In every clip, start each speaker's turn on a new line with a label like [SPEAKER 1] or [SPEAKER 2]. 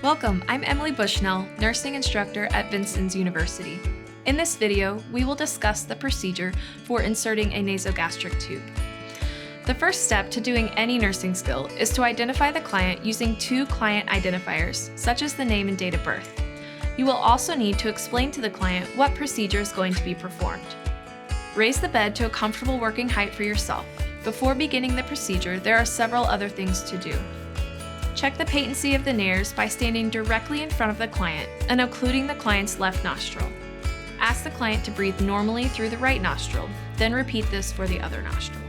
[SPEAKER 1] Welcome, I'm Emily Bushnell, nursing instructor at Vincennes University. In this video, we will discuss the procedure for inserting a nasogastric tube. The first step to doing any nursing skill is to identify the client using two client identifiers, such as the name and date of birth. You will also need to explain to the client what procedure is going to be performed. Raise the bed to a comfortable working height for yourself. Before beginning the procedure, there are several other things to do. Check the patency of the nares by standing directly in front of the client and occluding the client's left nostril. Ask the client to breathe normally through the right nostril, then repeat this for the other nostril.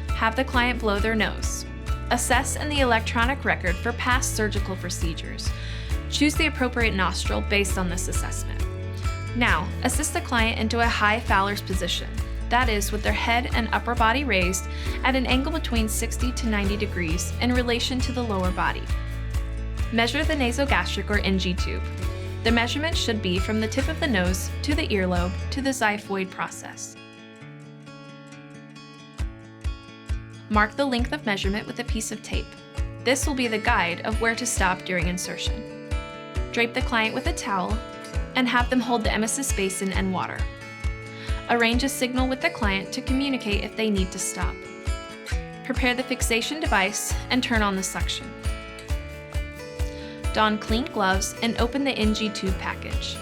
[SPEAKER 1] Have the client blow their nose. Assess in the electronic record for past surgical procedures. Choose the appropriate nostril based on this assessment. Now, assist the client into a high Fowler's position. That is, with their head and upper body raised at an angle between 60 to 90 degrees in relation to the lower body. Measure the nasogastric or NG tube. The measurement should be from the tip of the nose to the earlobe to the xiphoid process. Mark the length of measurement with a piece of tape. This will be the guide of where to stop during insertion. Drape the client with a towel and have them hold the emesis basin and water. Arrange a signal with the client to communicate if they need to stop. Prepare the fixation device and turn on the suction. Don clean gloves and open the NG tube package.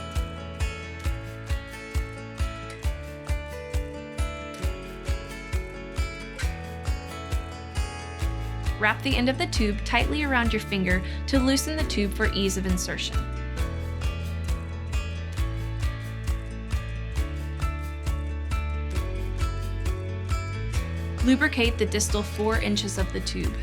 [SPEAKER 1] Wrap the end of the tube tightly around your finger to loosen the tube for ease of insertion. Lubricate the distal 4 inches of the tube.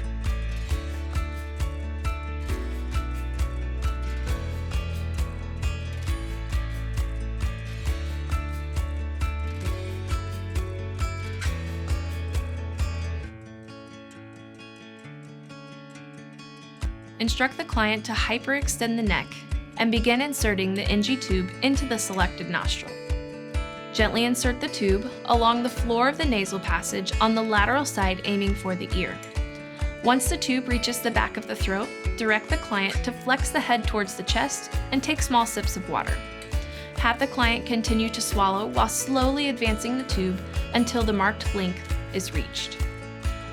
[SPEAKER 1] Instruct the client to hyperextend the neck and begin inserting the NG tube into the selected nostril. Gently insert the tube along the floor of the nasal passage on the lateral side, aiming for the ear. Once the tube reaches the back of the throat, direct the client to flex the head towards the chest and take small sips of water. Have the client continue to swallow while slowly advancing the tube until the marked length is reached.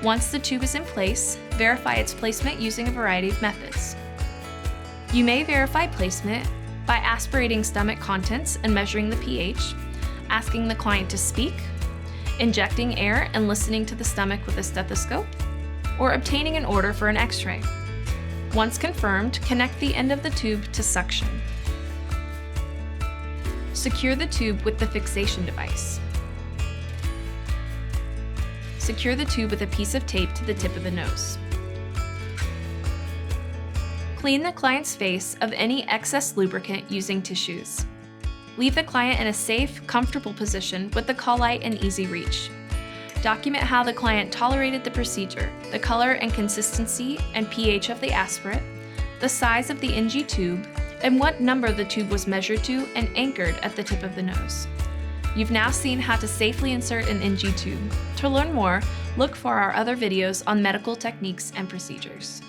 [SPEAKER 1] Once the tube is in place, verify its placement using a variety of methods. You may verify placement by aspirating stomach contents and measuring the pH, asking the client to speak, injecting air and listening to the stomach with a stethoscope, or obtaining an order for an X-ray. Once confirmed, connect the end of the tube to suction. Secure the tube with the fixation device. Secure the tube with a piece of tape to the tip of the nose. Clean the client's face of any excess lubricant using tissues. Leave the client in a safe, comfortable position with the call-light in easy reach. Document how the client tolerated the procedure, the color and consistency and pH of the aspirate, the size of the NG tube, and what number the tube was measured to and anchored at the tip of the nose. You've now seen how to safely insert an NG tube. To learn more, look for our other videos on medical techniques and procedures.